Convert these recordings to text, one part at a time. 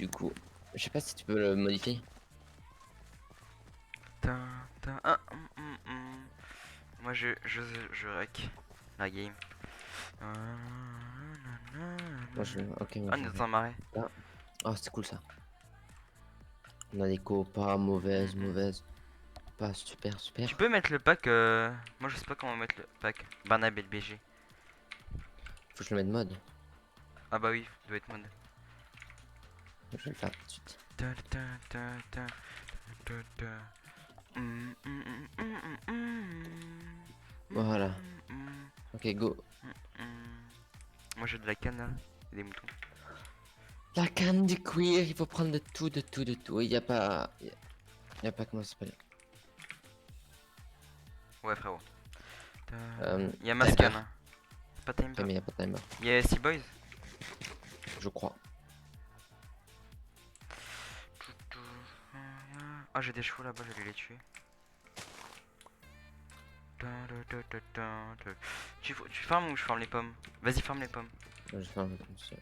Du coup, je sais pas si tu peux le modifier. Moi je rec la game. Moi je. Ok, moi Ah, on je est vais. dans un marais. Là. Oh, c'est cool ça. On a des co pas mauvaises, mauvaises. Pas super, Tu super. peux mettre le pack. Moi je sais pas comment mettre le pack. Barnabé BG. Faut que je le mette mode. Ah bah oui, doit être mode. Je vais le faire tout de suite. Voilà. Ok, go. Moi j'ai de la canne là, et des moutons. La canne du cuir, il faut prendre de tout, de tout, de tout. Il y a pas. Il y a pas comment ça s'appelle. Ouais frérot. Il y a Timer. Mascan. Pas Ok, Timber. mais il y a pas de timer. Il y a Sea Boys. Je crois. Ah j'ai des chevaux là-bas, je vais les tuer. Tu farmes ou je farme les pommes? Vas-y farme les pommes. Je vais faire un peu comme ça.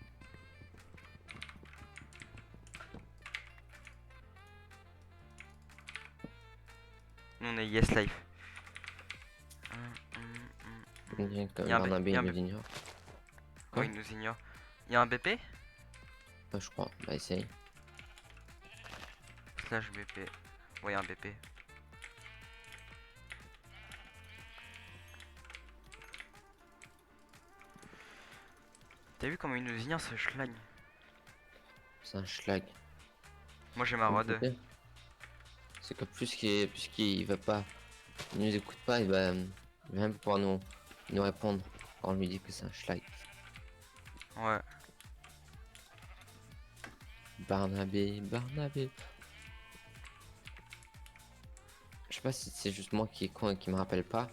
Nous on est Yes Life. Il y a Il comme y a un, Barnabé, il y a il un nous ignore. Quoi, Quoi? il nous ignore. Il y a un BP? Ouais, je crois. Bah, essaye. Slash BP. Ouais, il y a un BP. T'as vu comment il nous ignore ce schlag? C'est un schlag. Moi j'ai ma Le rod. pire, c'est que puisqu'il va pas, il nous écoute pas, il va même pouvoir nous répondre quand on lui dit que c'est un schlag. Ouais. Barnabé, Barnabé. Je sais pas si c'est juste moi qui est con et qui me rappelle pas,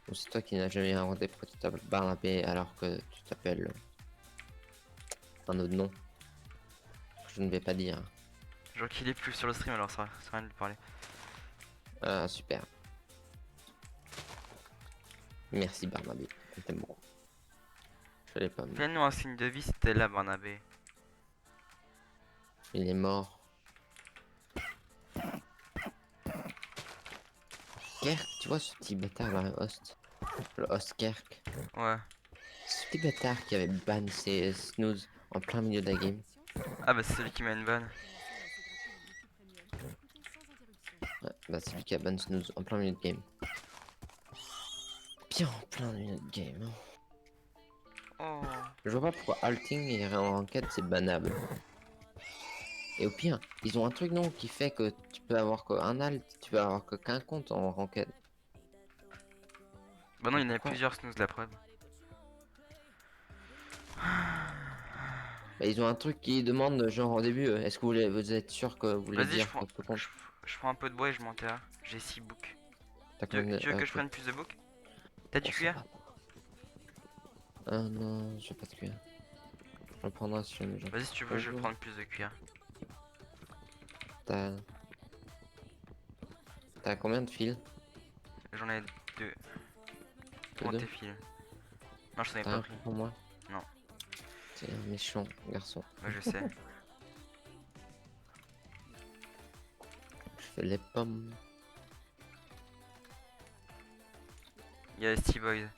ou c'est toi qui n'as jamais inventé pourquoi tu t'appelles Barnabé alors que tu t'appelles un autre nom. Je ne vais pas dire. Genre qu'il est plus sur le stream alors ça sert à rien de lui parler. Ah, super. Merci Barnabé, on t'aime beaucoup. Je l'ai pas, mais Fais-nous un signe de vie si t'es là, Barnabé. il est mort. Kerk, tu vois ce petit bâtard là, le host Kerk. Ouais. Ce petit bâtard qui avait ban ses snooze en plein milieu de la game. Ah bah c'est celui qui m'a une vanne. Ouais, bah c'est lui qui a ban snooze en plein milieu de game. Bien en plein milieu de game. Hein. Oh. Je vois pas pourquoi alting et en enquête c'est banable. Et au pire, ils ont un truc non qui fait que tu peux avoir qu'un alt, tu peux avoir que qu'un compte en ranked. Bah non, il y en a Pourquoi? plusieurs snooze la preuve. Bah, ils ont un truc qui demande genre au début, est-ce que vous êtes sûr que vous voulez Vas-y, dire votre compte? je prends un peu de bois et je m'enterre. J'ai 6 books. T'as Tu veux, combien de... tu veux que je ok. prenne plus de books? T'as du Oh, ça cuir? va. Ah non, je vais pas te cuire. Je prendrai si jamais genre. Vas-y, si tu veux, je vais Bonjour. prendre plus de cuir. T'as... T'as combien de fils? J'en ai 2. Que Prends deux? tes fils. Non, je t'en ai T'as pas un pris. pour moi? Non. T'es un méchant garçon. Ouais, je sais. Je fais les pommes. Il y a Steve Boys.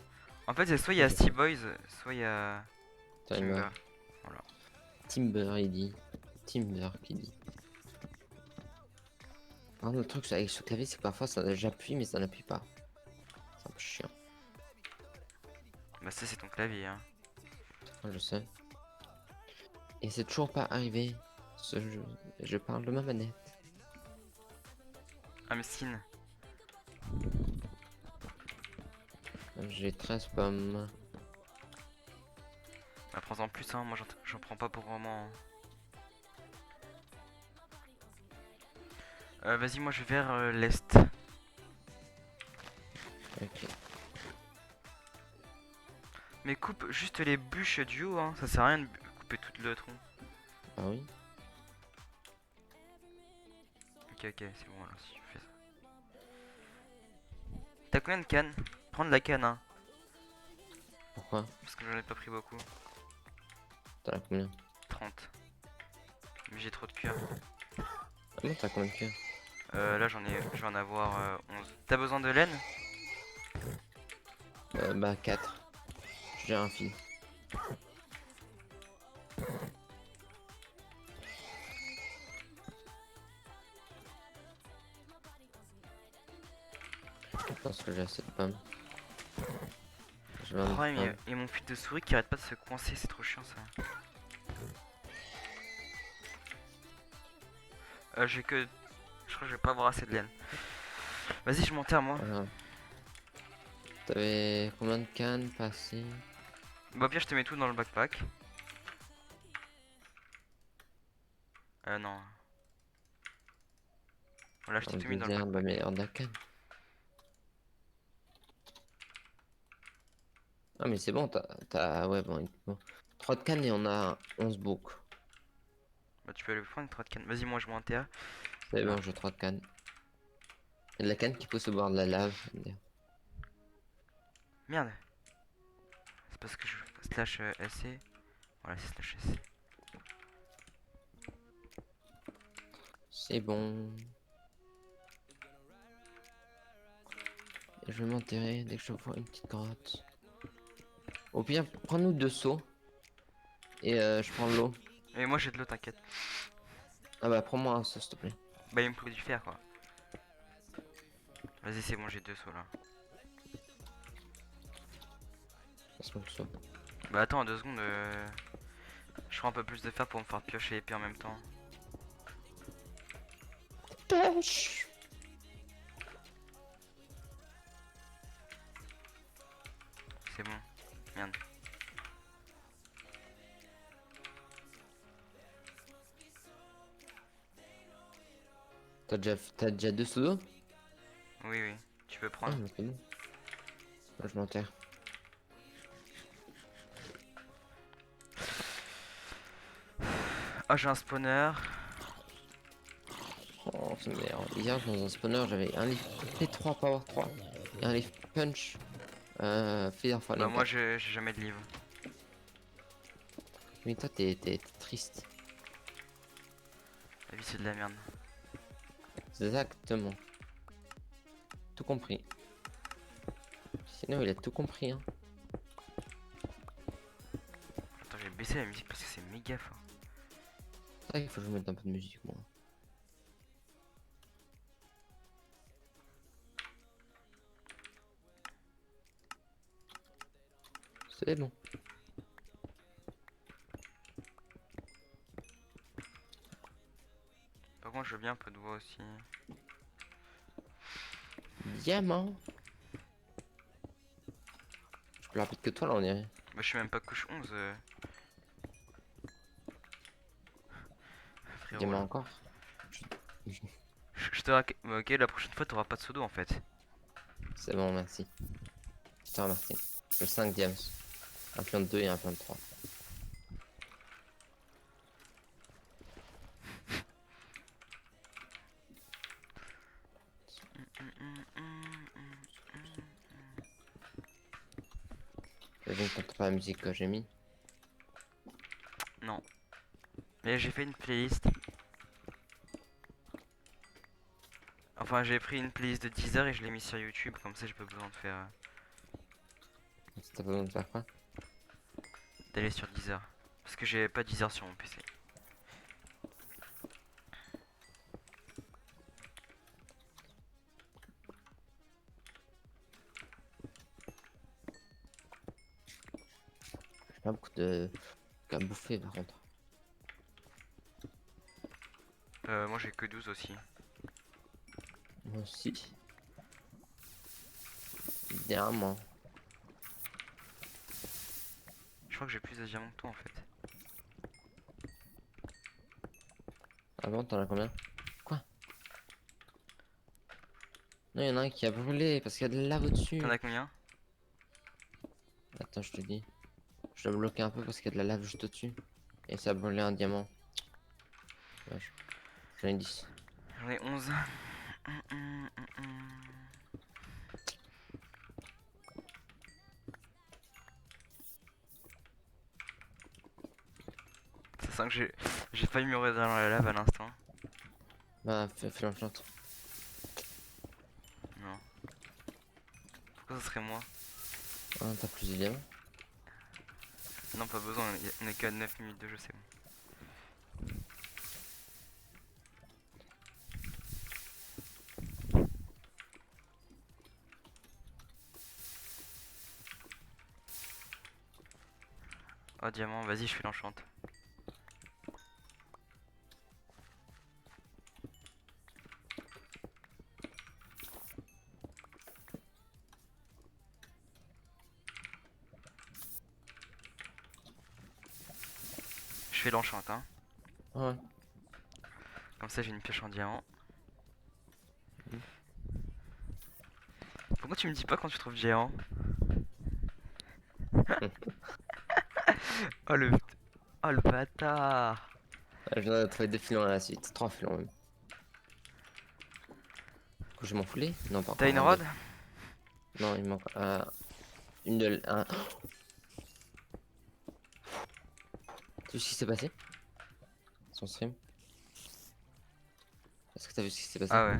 En fait, c'est soit il y a Steve Boys, soit il y a Timer. Timber. Voilà. Timber, il dit. Timber qui dit. Alors, le truc avec ce clavier, c'est que parfois j'appuie, mais ça n'appuie pas. C'est un peu chiant. Bah, ça, c'est ton clavier, hein. Ouais, je sais. Et c'est toujours pas arrivé. Je parle de ma manette. I'm Sin. J'ai 13 pommes. Bah, prends-en plus, hein. Moi, j'en prends pas pour vraiment. Hein. Vas-y, moi, je vais vers l'est. Ok. Mais coupe juste les bûches du haut, hein. Ça sert à rien de couper tout le tronc. Ah oui? Ok, ok, c'est bon, alors si tu fais ça. T'as combien de cannes? Prends de la canne, hein. Pourquoi? Parce que j'en ai pas pris beaucoup. T'en as combien? 30. Mais j'ai trop de cuir. Ah bon, t'as combien de cuir? Là je vais en avoir 11. T'as besoin de laine? Bah 4. J'ai un fil. Je pense que j'ai assez de pommes. J'ai 20 Oh, pommes. et mon fil de souris qui arrête pas de se coincer, c'est trop chiant ça. J'ai que. Je crois que je vais pas avoir assez de laine. Vas-y, je m'enterre moi. Voilà. T'avais combien de cannes passées? Bah, au pire, je te mets tout dans le backpack. Non. Voilà, je Dans t'ai le tout mis dans le désert, bah backpack. mais en canne. Ah mais c'est bon, ouais bon. 3 de canne et on a 11 boucs. Bah, tu peux aller prendre 3 de canne. Vas-y, moi je m'enterre. C'est bon, j'ai 3 de canne. Il y a de la canne qui pousse au bord de la lave. Merde. C'est parce que je slash SC. Voilà, c'est slash SC. C'est bon. Et je vais m'enterrer dès que je vois une petite grotte. Au pire, prends-nous 2 seaux. Et je prends l'eau. Et moi j'ai de l'eau, t'inquiète. Ah bah prends-moi un seau s'il te plaît. Bah, il me faut du fer quoi. Vas-y, c'est bon, j'ai 2 sauts là. Passe-moi le seau. Bah, attends, 2 secondes. Je prends un peu plus de fer pour me faire piocher l'épée en même temps. Pêche. C'est bon. Merde. T'as déjà 2 seaux d'eau? Oui, oui. Tu peux Ah prendre. mais c'est bon. Moi je m'enterre. Ah, j'ai un spawner. Oh c'est merde. Hier dans un spawner j'avais un livre P3 Power 3 et un livre Punch Fear Bah, Falling moi 4. j'ai jamais de livre. Mais toi t'es triste. La vie c'est de la merde. Exactement. Tout compris. Sinon il a tout compris hein. Attends, j'ai baissé la musique parce que c'est méga fort. C'est vrai qu'il faut que je mette un peu de musique moi. C'est bon. Par contre, je veux bien un peu de voix aussi. Diamant. Je suis plus rapide que toi là on dirait. Bah, je suis même pas couche 11. Frérot, Diamant là. encore. Je te ok, la prochaine fois t'auras pas de pseudo en fait. C'est bon merci. Je te remercie. Le 5 diams. Un pion de 2 et un pion de 3. Je ne compte pas la musique que j'ai mis. Non. Mais j'ai fait une playlist. Enfin, j'ai pris une playlist de 10 heures et je l'ai mis sur YouTube. Comme ça, j'ai pas besoin de faire. T'as besoin de faire quoi? D'aller sur 10 heures. Parce que j'ai pas 10 heures sur mon PC. J'ai pas beaucoup de qu'à bouffer par contre. Moi j'ai que 12 aussi. Moi aussi. Diamant. Je crois que j'ai plus de diamants que toi en fait. Ah bon, t'en as combien? Quoi? Non, il y en a un qui a brûlé parce qu'il y a de la lave au-dessus. T'en as combien? Attends, je te dis. Je dois bloquer un peu parce qu'il y a de la lave juste au-dessus. Et ça a brûlé un diamant. Wesh. J'en ai 10. J'en ai 11. Ça sens que j'ai failli mourir dans la lave à l'instant. Bah, fais l'enchant. Non. Pourquoi ça serait moi? Ah, t'as plus de diamants. Non, pas besoin, on est qu'à 9 minutes de jeu, c'est bon. Oh, diamant, vas-y, je fais l'enchante. Je fais l'enchante, hein. Ouais. Comme ça, j'ai une pioche en diamant. Mhm. Pourquoi tu me dis pas quand tu trouves diamant? Oh le... Oh le bâtard! Je viens de trouver 2 filons à la suite. 3 filons même. Du coup, je m'en foulais? Non, pas T'as encore. une Un, rod? deux. Non, il manque une de. Un. Tu sais ce qui s'est passé? Son stream? Est-ce que t'as vu ce qui s'est passé? Ah ouais.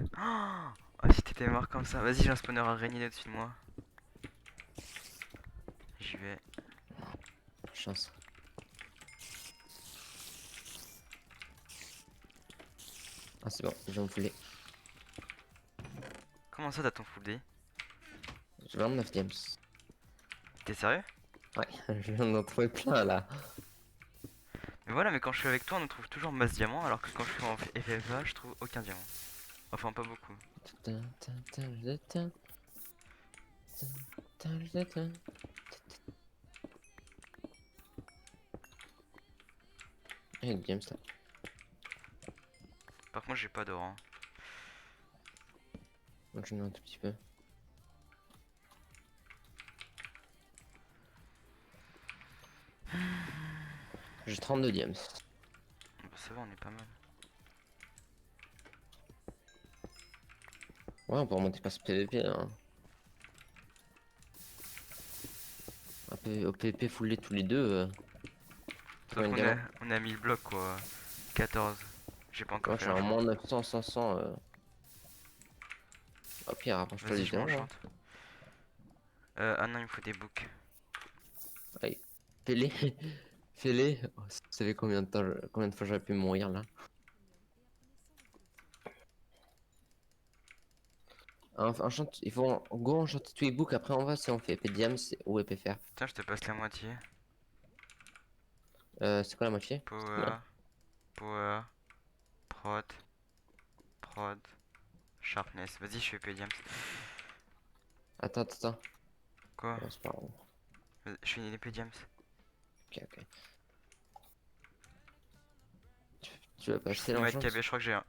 Oh, si t'étais mort comme ça. Vas-y, j'ai un spawner araignée au-dessus de moi. J'y vais. Chance. Ah, c'est bon, je vais me fouler. Comment ça, t'as ton full day? J'ai 29 games. T'es sérieux? Ouais, je viens d'en trouver plein là. Mais voilà, mais quand je suis avec toi, on nous trouve toujours masse diamant, alors que quand je suis en FFA, je trouve aucun diamant. Enfin, pas beaucoup. Il y a une games là. Par contre, j'ai pas d'or, hein. Donc j'en ai un tout petit peu. J'ai 32 games. Bah, ça va, on est pas mal. Ouais, on peut remonter pas ce PVP hein. Au PVP full tous les deux. Sauf Combien de qu'on diamants? a 1000 blocs, quoi. 14. J'ai pas encore Moi fait j'ai un l'enchant. moins 900, 500. Au pire, rapproche-toi Vas-y, des je diamants. Hein. m'enchante. Ah non, il me faut des books. Allez, fais-les. Fais-les. Oh, vous savez combien de temps, combien de fois j'aurais pu mourir là? Il faut en go enchanter tous les books, après on va si on fait épée de diams ou épée fer. Tiens, je te passe la moitié. C'est quoi la moitié? C'est combien? Power, power, prod, prod, sharpness. Vas-y, je fais PDM. Attends. Quoi? C'est pas grave. Je fais une épée diams. Ok. Tu vas pas Je acheter smite l'enchant? KB, je crois que j'ai un.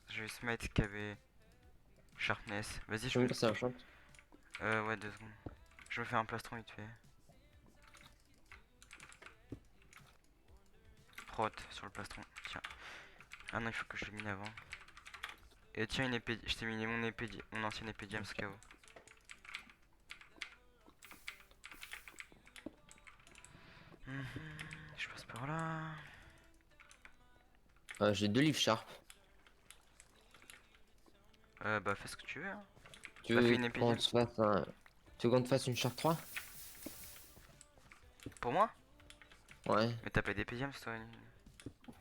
Je vais smite KB, sharpness. Vas-y, Tu je veux me. me passer l'enchant? Ouais, 2 secondes. Je me fais un plastron vite fait. Prot sur le plastron. Tiens. Ah non, il faut que je le mine avant. Et tiens, une épée. Je t'ai miné mon épée, mon ancienne épée diams KO. Je passe par là. J'ai 2 livres sharp. Bah fais ce que tu veux, hein. Tu Bah fais veux une épée qu'on diams. te fasse un... Tu veux qu'on te fasse une sharp 3? Pour moi? Ouais. Mais t'as pas d'épée diams toi?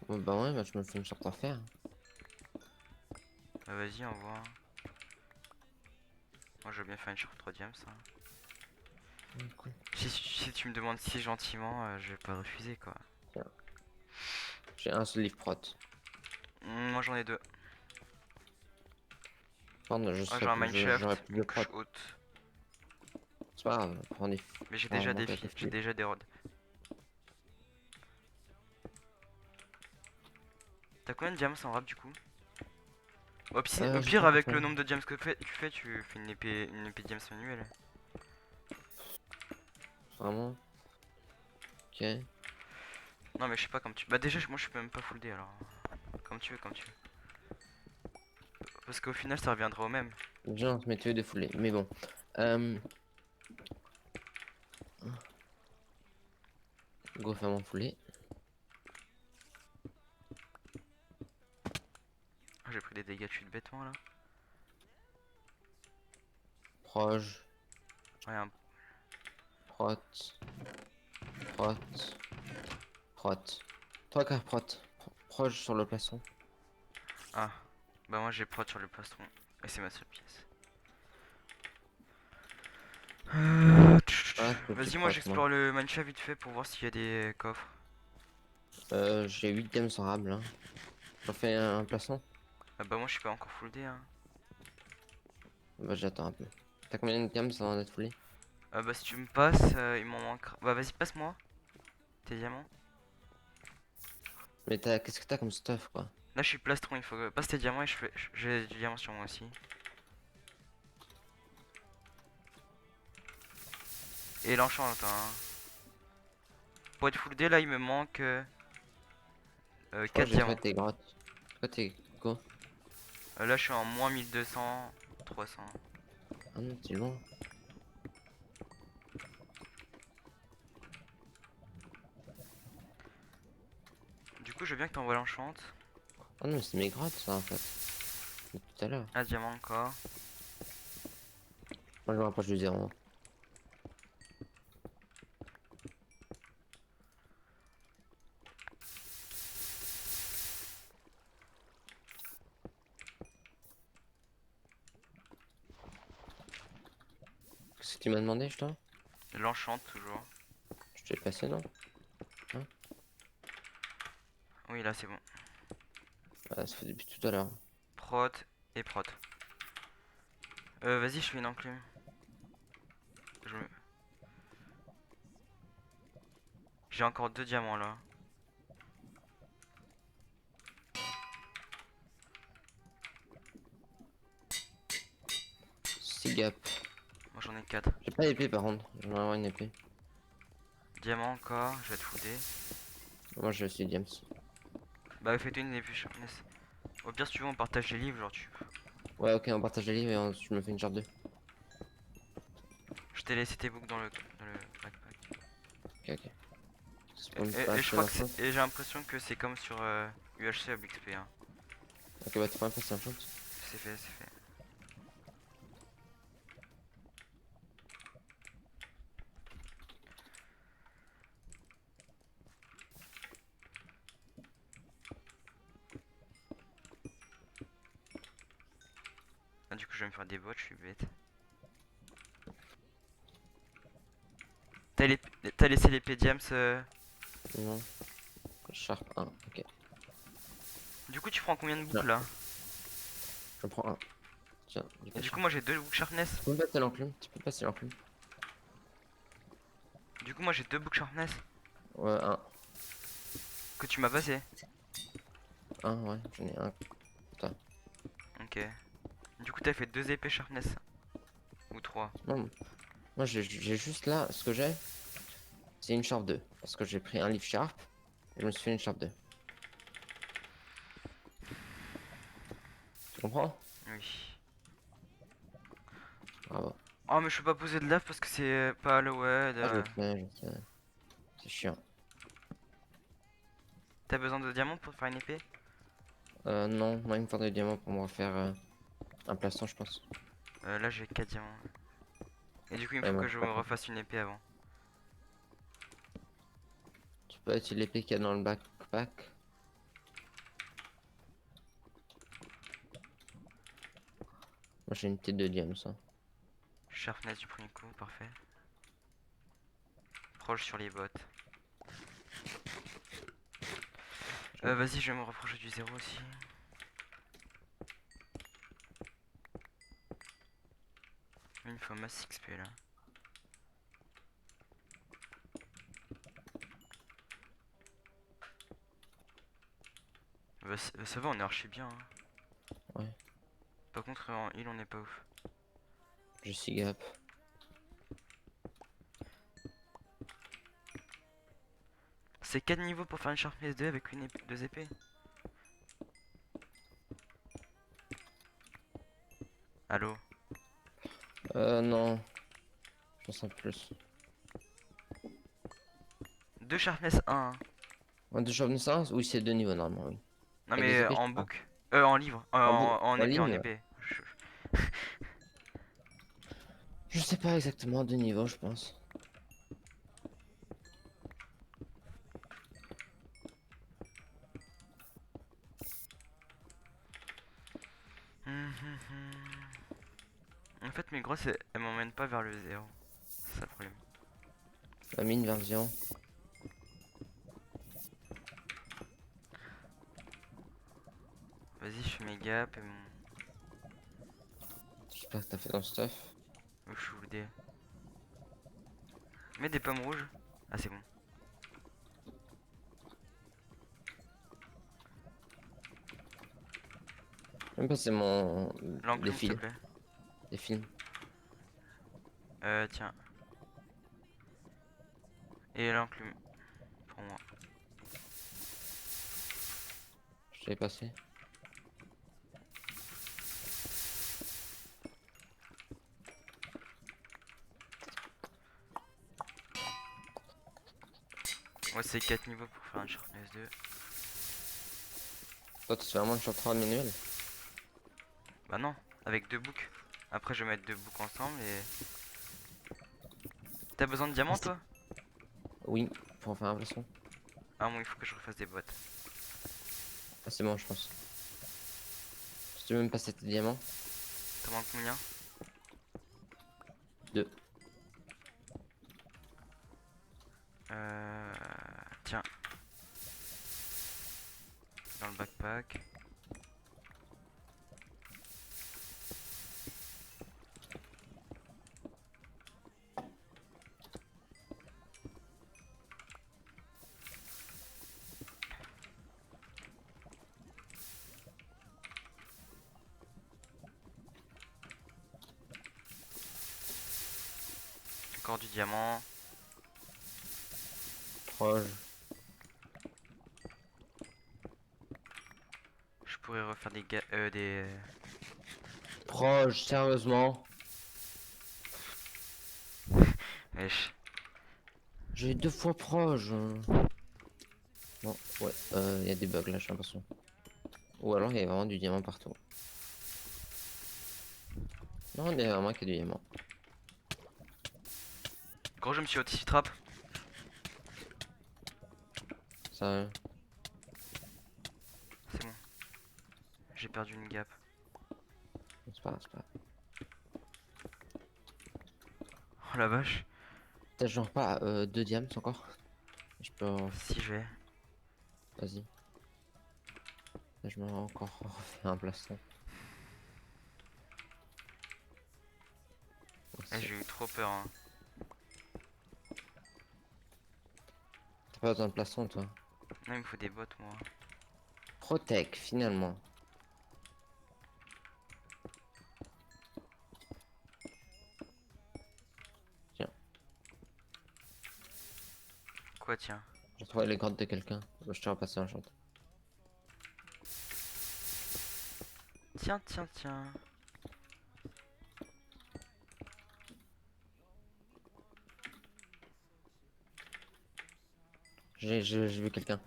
Bah ouais, bah je me fais une sharp à faire. Bah vas-y, envoie. Moi je veux bien faire une short 3 diams, hein. Cool. Si tu me demandes si gentiment, je vais pas refuser quoi. J'ai un seul livre prot. Moi j'en ai 2. Pardon, J'ai un j'aurais mineshaft, plus de une couche prot. haute. C'est pas grave, prends des... Mais j'ai prends déjà un des montage filles, de j'ai flux. déjà des rods. T'as combien de diams en rap du coup? Au J'ai pire, pas avec compris. le nombre de diams que tu fais une épée diams manuelle. Vraiment? Ok. Non mais je sais pas comme tu. Bah déjà moi je suis même pas full D alors. Comme tu veux, comme tu veux. Parce qu'au final ça reviendra au même. Déjà, on se met tous les deux foulés. Mais bon. Euh... Go faire mon foulé. j'ai pris des dégâts de chute bêtement là. Proche, Ouais, prot, prot, prot. 3 quarts prot. Proche sur le plafond. Ah, bah moi j'ai prod sur le plastron. Et c'est ma seule pièce. Ah, c'est le petit Vas-y, moi prot, moi. j'explore le mancha vite fait pour voir s'il y a des coffres. J'ai 8 diams sans rable, hein. J'en fais un plafond. Ah bah moi je suis pas encore full D hein. Bah, j'attends un peu. T'as combien de diams avant d'être fullé? Bah si tu me passes, il m'en manquera. Bah vas-y, passe-moi tes diamants. Mais qu'est-ce que t'as comme stuff, quoi? Là je suis plastron, il faut que passe tes diamants et j'ai du diamant sur moi aussi. Et l'enchant, attends, hein. Pour être full D là il me manque Je crois 4 que j'ai trouvé diamants. tes grottes. Toi, t'es go. Là je suis en moins 1200, 300. Ah non, t'es loin. Du coup je veux bien que t'envoies l'enchante. Ah non, mais c'est mes grottes, ça, en fait. De tout à l'heure. Un diamant encore. Moi, je me rapproche du zéro. Qu'est-ce que tu m'as demandé, je t'en? L'enchante toujours. Je t'ai passé, non? Oui là c'est bon. Ah, ça fait depuis tout à l'heure. Prot et prot. Vas-y je fais une enclume. Je me- J'ai encore 2 diamants là. Sigap. Moi j'en ai 4. J'ai pas d'épée, par contre. J'aimerais avoir une épée. Diamant encore, je vais te fouder. Moi, je suis diams. Bah fais-toi une épée sharpness. Au pire si tu veux on partage les livres genre tu. Ouais, ok, on partage les livres et je me fais une charte 2. Je t'ai laissé tes books dans le backpack. Ok, ok. Et je crois que et j'ai l'impression que c'est comme sur UHC à XP hein. Ok, bah, tu peux pas passer un chante. C'est fait, c'est fait. Ah, du coup je vais me faire des bots, je suis bête. T'as laissé l'épée Diams Non. Sharp 1, ok. Du coup tu prends combien de books Non. là? J'en prends un. Tiens, j'ai pas Du coup sharp. moi j'ai 2 books sharpness. Tu peux me passer l'enclume? Tu peux passer l'enclume? Du coup moi j'ai 2 books sharpness Ouais, un. que tu m'as passé. Un, ouais, j'en ai un. Ok. Du coup t'as fait 2 épées sharpness. Ou 3. Non, moi j'ai juste là, ce que j'ai, c'est une Sharp 2. Parce que j'ai pris un livre Sharp, et je me suis fait une Sharp 2. Tu comprends? Oui. Bravo. Oh mais je peux pas poser de lave parce que c'est pas Halloween. Ah, je sais. C'est chiant. T'as besoin de diamants pour faire une épée? Non, moi il me faudrait des diamants pour me refaire un plastron, je pense. Là j'ai 4 diamants. Et du coup il me Ouais, faut moi, que je je peux me pas. refasse une épée avant. Tu peux utiliser l'épée qu'il y a dans le backpack. Moi j'ai une tête de diamants, ça. Sharpness du premier coup, parfait. Proche sur les bottes. Vas-y je vais me rapprocher du zéro aussi. Il me faut un masse XP là. Bah, ça va on est archi bien hein. Ouais. Par contre en heal on est pas ouf. Je suis gap. C'est 4 niveaux pour faire une Sharpness 2 avec une 2 épées. Allô? Non. J'en sens plus. 2 Sharpness 1 hein. Ouais, de Sharp 1, oui, c'est 2 niveaux normalement, oui. Non Avec des mais épées, je en sais pas. book. En livre. En épée, en ligne? épée. Je sais pas exactement, 2 niveaux, je pense. En fait, mes grosses, elles m'emmènent pas vers le zéro. C'est ça le problème. La mine version. Vas-y, je fais mes gaps et mon. J'espère que t'as fait ton stuff. Je suis où des. Mets des pommes rouges. Ah, c'est bon. Même pas c'est mon... des L'enclume, s'il te fils. plaît. Des films. Tiens. Et l'enclume. Pour moi. Je t'avais passé. Ouais, c'est 4 niveaux pour faire un sharpness 2. Toi, tu fais vraiment sur 3 manuels. Bah non, avec 2 boucs. Après, je vais mettre 2 boucs ensemble et. T'as besoin de diamants, toi? Oui, pour en faire un poisson. Ah, bon, il faut que je refasse des boîtes. Ah, c'est bon, je pense. Si tu veux même passer tes diamants. T'en manques combien? 2. Tiens. Dans le backpack. Encore du diamant. Proche. Je pourrais refaire des. Proche, sérieusement. Wesh. J'ai 2 fois proche. Bon, ouais, il y a des bugs là, j'ai l'impression. Ou alors il y a vraiment du diamant partout. Non, il y a vraiment que du diamant. Gros, je me suis au-dessus trap. Ça, C'est bon. J'ai perdu une gap. c'est pas grave, c'est pas grave. Oh la vache. T'as genre pas 2 diamants encore? Je peux. Si je vais. Vas-y. Là, je me encore refait un plastron. Ah, j'ai eu trop peur. Hein. T'as pas besoin de plastron, toi? Non, il me faut des bottes, moi. Protec, finalement. Tiens, Quoi, tiens? j'ai trouvé les grottes de quelqu'un. Je te repasse un chante. Tiens, tiens, tiens. J'ai vu quelqu'un.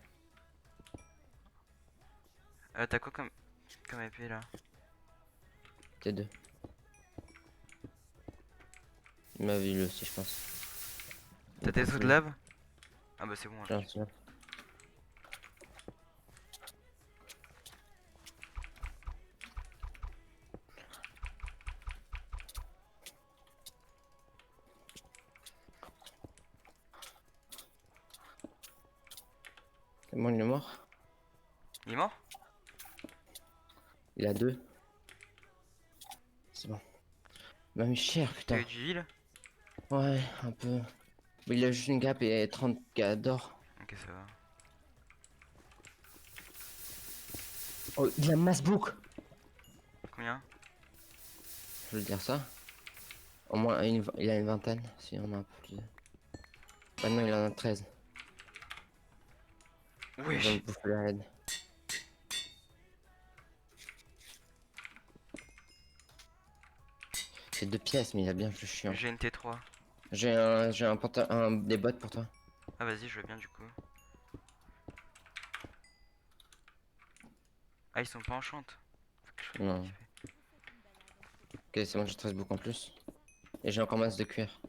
T'as quoi comme épée là? T2. Il m'a vu lui aussi, je pense. T'as des sauts de lave? Ah bah c'est bon. Tiens, Là. tiens. C'est bon, il est mort. Il est mort? Il a 2. C'est bon. Il m'a mis cher, T'as putain. eu du heal? Ouais, un peu. Mais il a juste une gap et 30K d'or. Ok, ça va. Oh, il a massebook. Combien? Je veux dire ça. Au moins, il a une vingtaine. Si on a un peu plus. Maintenant, il en a 13. Il va me Wesh. bouffer la head. C'est 2 pièces, mais il a bien plus chiant. J'ai une T3. J'ai des bottes pour toi. Ah vas-y, je veux bien du coup. Ah, ils sont pas en chante. Non. Ok, c'est bon, j'ai 13 boucles en plus. Et j'ai encore masse de cuir.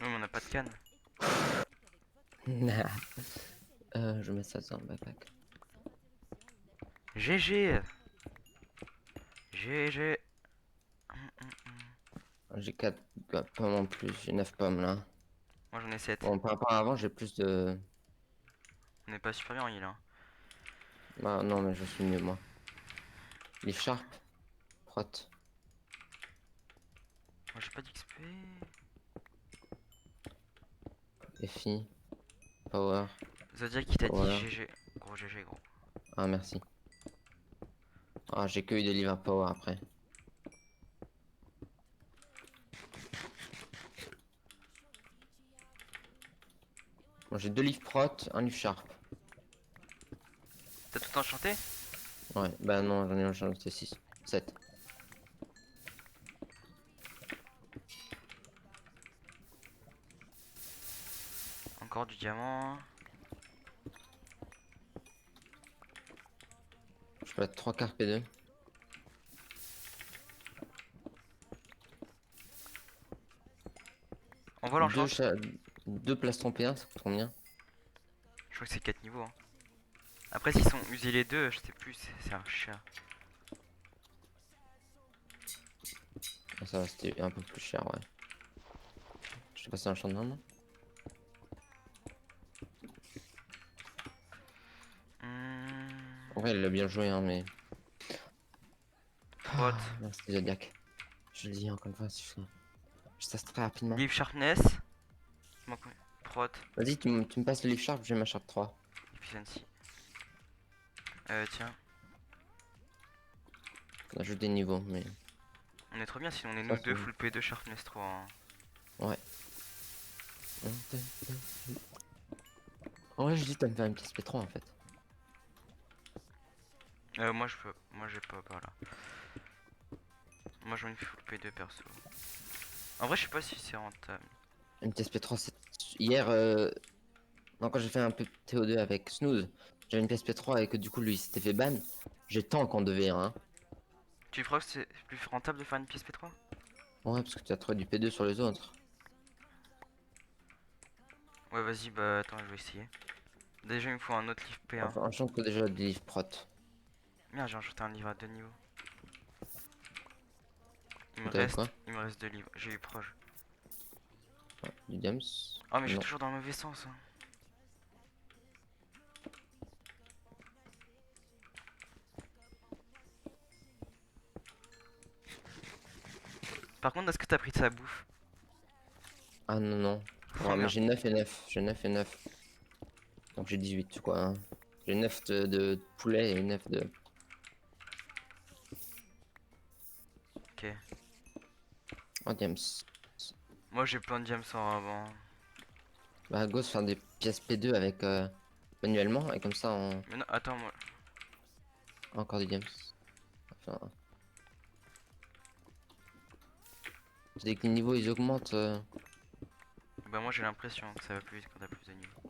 Oui, mais on a pas de canne. Nah. Je mets ça dans le backpack. GG. GG. J'ai 4 pommes en plus, j'ai 9 pommes là. Moi j'en ai 7. Bon, par rapport à avant, j'ai plus de. On n'est pas super bien en heal, hein. Bah non, mais je suis mieux moi. Leaf Sharp, Prot, Moi j'ai pas d'XP. FI, Power, Zodiac qui t'a dit Power. GG. Gros GG, gros. Ah, merci. Ah, j'ai que eu des livres à Power après. Bon, j'ai 2 livres Prot, un livre Sharp. T'as tout enchanté? Ouais, bah non, j'en ai enchanté 6, 7. Encore du diamant. Je peux être 3 cartes P2. On voit l'enchant. 2 plastrons P1, ça coûte combien? Je crois que c'est 4 niveaux, hein. Après, s'ils sont usés les deux, je sais plus, c'est un cher. Ah, ça va, c'était un peu plus cher, ouais. Je sais pas si c'est un champ de main, non? En vrai, il a bien joué, hein, mais. Prot. Merci Zodiac. Je le dis encore une fois, je teste très rapidement. Leaf sharpness. Prot. Vas-y, tu me passes le Leaf Sharp, j'ai ma Sharp 3. Efficiency. Tiens. On ajoute des niveaux, mais. On est trop bien si on est Ça, nous deux c'est- full P2 sharpness 3, hein. Ouais. En vrai, je dis, t'as me faire une pièce P3 en fait. Moi je peux. Moi j'ai pas par là. Moi j'en ai une full P2 perso. En vrai, je sais pas si c'est rentable. Une pièce P3, c'est. Hier, non, quand j'ai fait un peu de TO2 avec Snooze, j'avais une pièce P3 et que du coup, lui, il s'était fait ban. J'ai tant qu'on devait, hein. Tu crois que c'est plus rentable de faire une pièce P3? Ouais, parce que tu as trouvé du P2 sur les autres. Ouais, vas-y, bah attends, je vais essayer. Déjà, il me faut un autre livre P1. Enfin, je que déjà des livres prot. Merde, j'ai ajouté un livre à 2 niveaux. T'as quoi? Il me reste 2 livres. J'ai eu proche. Ouais, du Diams? Oh, mais je suis Non. toujours dans le mauvais sens, hein. Par contre, est-ce que t'as pris de sa bouffe? Ah non, non. Oh Ouais, mais merde. j'ai 9 et 9. J'ai 9 et 9. Donc j'ai 18 quoi, hein. J'ai 9 de poulet et 9 de. Ok. Oh, Diams. Moi, j'ai plein de diams avant. Bah, go se faire des pièces P2 avec manuellement et comme ça on. Mais non, attends, moi. Encore du Diams. Enfin, dès que les niveaux ils augmentent. Bah, moi, j'ai l'impression que ça va plus vite quand t'as plus de niveaux.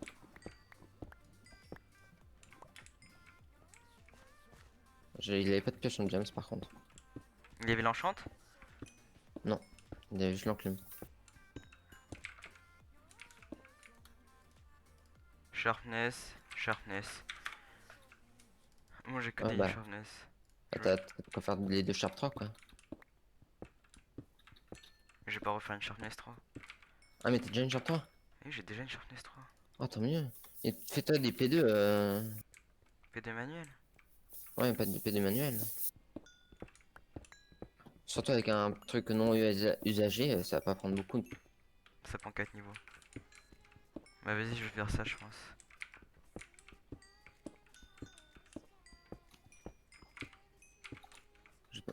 Il avait pas de pioche en Diams par contre. Il y avait l'enchante? Non. Il avait juste l'enclume. Sharpness. Sharpness. Moi, j'ai que Ah des bah. sharpness. Ah, t'as de quoi faire les deux Sharp 3 quoi. Je vais pas refaire une sharpness 3. Ah, mais t'as déjà une Sharp 3? Eh, j'ai déjà une sharpness 3. Ah, tant mieux. Et fais-toi des P2. PD manuel. Ouais, mais pas de P2 manuel. Surtout avec un truc non usagé, ça va pas prendre beaucoup. Ça prend 4 niveaux. Bah, vas-y, je vais faire ça, je pense.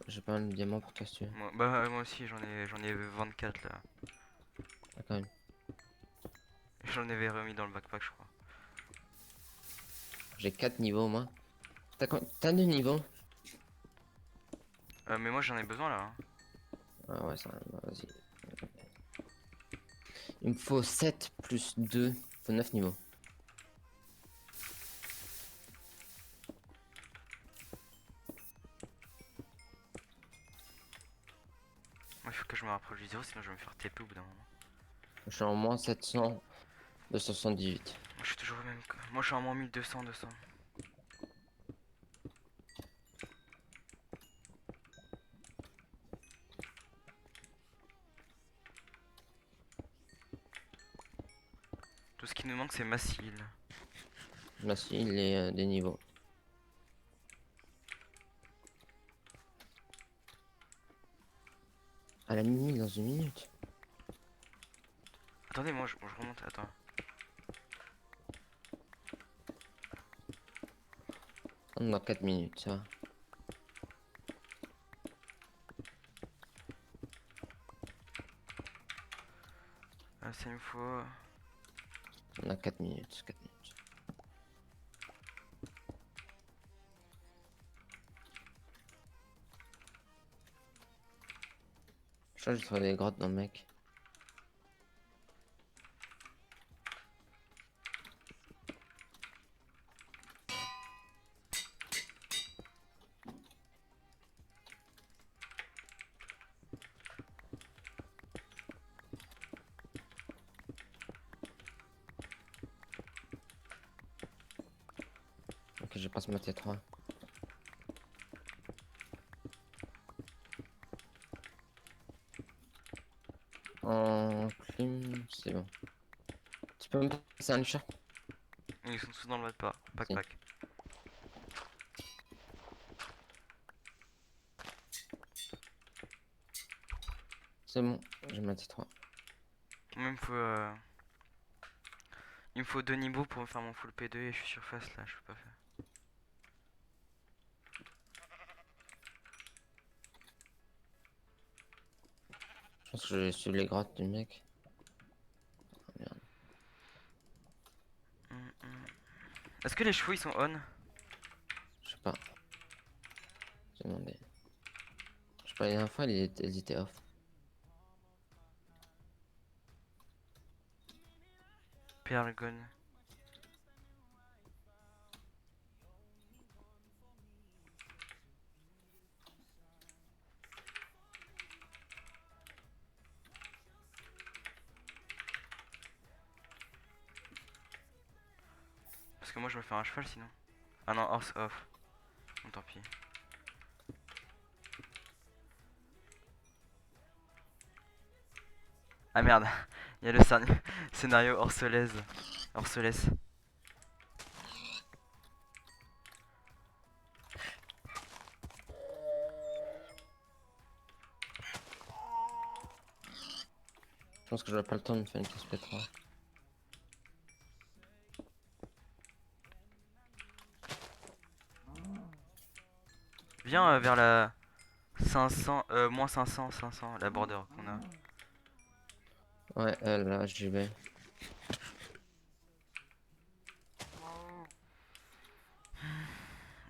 J'ai pas un diamant pour toi si tu veux. Moi aussi, j'en ai 24 là. Ah, quand même. J'en avais remis dans le backpack, je crois. J'ai 4 niveaux moi. T'as 2 niveaux? Mais moi, j'en ai besoin là, hein. Ah ouais, ça, bah, vas-y. Il me faut 7 plus 2. Il faut 9 niveaux. Moi, il faut que je me rapproche du 0, sinon je vais me faire TP au bout d'un moment. Je suis en moins 700 de 78. Moi, je suis toujours au même. Moi, je suis en moins 1200, 200. Tout ce qui nous manque, c'est Massil. Là, si, il est des niveaux. À la minuit dans une minute. Attendez, moi, je remonte. Attends. Dans 4 minutes, ça va. C'est une fois. On a 4 minutes, 4 minutes. Je crois que j'ai trouvé des grottes dans le mec. Ok, je passe ma T3. En clim, c'est bon. Tu peux me passer un chat? Ils sont tous dans le pas. Pack, Si. pack. C'est bon, j'ai ma T3. Moi, il me faut 2 niveaux pour me faire mon full P2 et je suis sur face là, je peux pas faire. Je pense que je vais suivre les grottes du mec. Oh, merde. Est-ce que les chevaux ils sont on? Je sais pas. J'ai demandé. Je sais pas, la dernière fois, ils étaient off. Pergon. Parce que moi je me fais un cheval sinon. Ah non, horse off. Bon, tant pis. Ah merde, il y a le scénario Orsolès. Orsolès. Je pense que j'aurai pas le temps de me faire une pièce P3. Viens vers la 500, moins 500, 500, la border qu'on a. Ouais, là, j'y vais.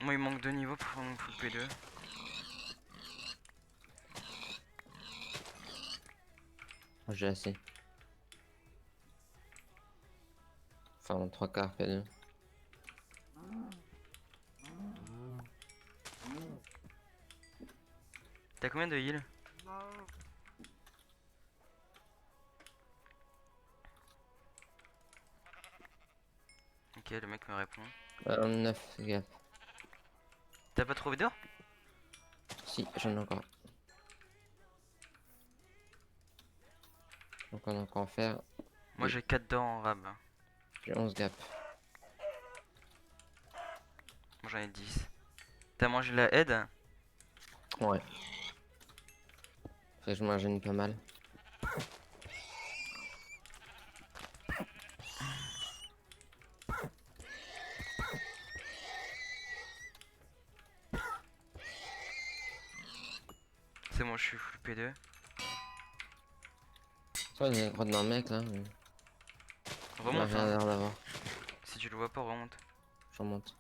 Moi il me manque 2 niveaux pour faire mon full P2. J'ai assez. Enfin, 3 quarts P2. T'as combien de heal? Ok, le mec me répond. 9 gap. T'as pas trouvé d'or? Si, j'en ai encore. Donc on a encore en faire. Moi j'ai 4 d'or en rab. J'ai 11 gap. Moi j'en ai 10. T'as mangé la aide? Ouais. Fait que je m'ingénie pas mal. C'est bon, je suis full P2. Toi, il y a une grotte dans le mec là. Mais... Remonte rien hein. l'air d'avoir. Si tu le vois pas, remonte. Je remonte.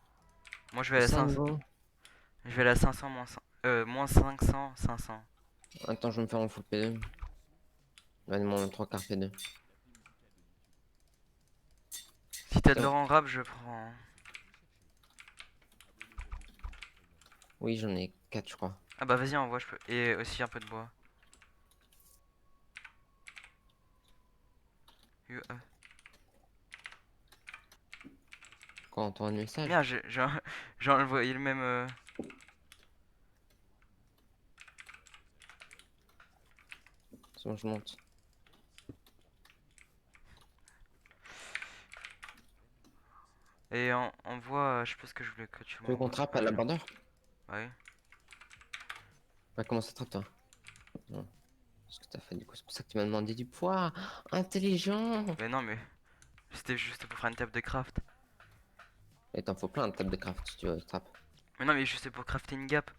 Moi je vais à la Ça, 500. niveau. Je vais à la 500 moins 500. Moins 500, 500. Attends, je vais me faire mon full P2. Va demander 3 quarts P2. Si t'as de Tiens. l'or en rab, je prends. Oui, j'en ai 4, je crois. Ah bah vas-y, envoie, je peux. Et aussi un peu de bois. UE. Quand on entend un message. Merde, j'ai envoyé le même. C'est bon, je monte. Et on voit, je sais pas ce que je voulais que tu Tu veux qu'on m'envoies. trappe à la border? Ouais. Ouais, comment ça trappe toi? Non. Ce que t'as fait du coup, c'est pour ça que tu m'as demandé du poids. Intelligent. Mais non, mais c'était juste pour faire une table de craft. Et t'en faut plein de tables de craft si tu veux trap. Mais non, mais juste pour crafter une gap.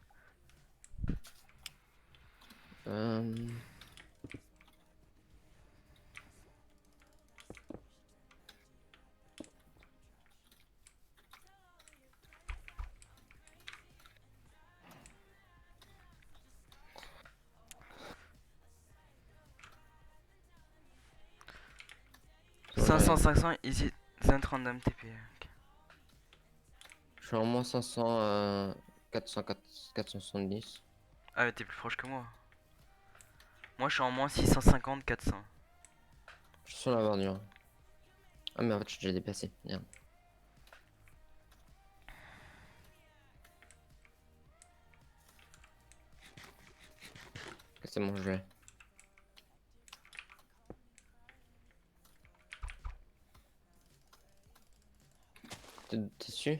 Euh... bon, 500, 500, easy, Zen random TP. Ok. je suis en moins 500, 400, 470. Ah, mais t'es plus proche que moi. Moi, je suis en moins 650, 400. Je suis sur la bordure. Ah mais en fait je suis déjà déplacé. Merde. Ok, c'est bon, je l'ai. T'es dessus?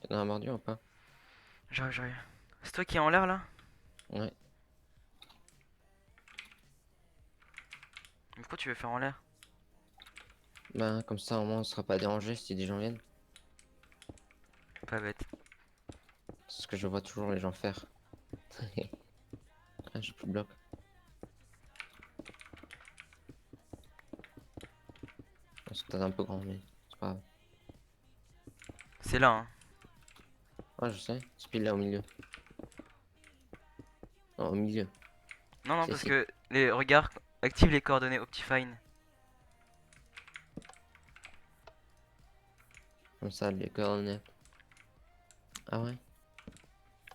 T'es dans la bordure ou pas? J'arrive, j'arrive. C'est toi qui es en l'air là? Ouais. Mais pourquoi tu veux faire en l'air? Bah comme ça au moins on sera pas dérangé si des gens viennent. Pas bête. C'est ce que je vois toujours les gens faire. Ah j'ai plus de bloc. C'est peut-être un peu grand mais c'est pas grave. C'est là, hein. Ouais je sais, c'est pile là au milieu. Non, au milieu. Non, non, C'est parce ici. que les regards active les coordonnées Optifine. Comme ça les coordonnées. Ah ouais?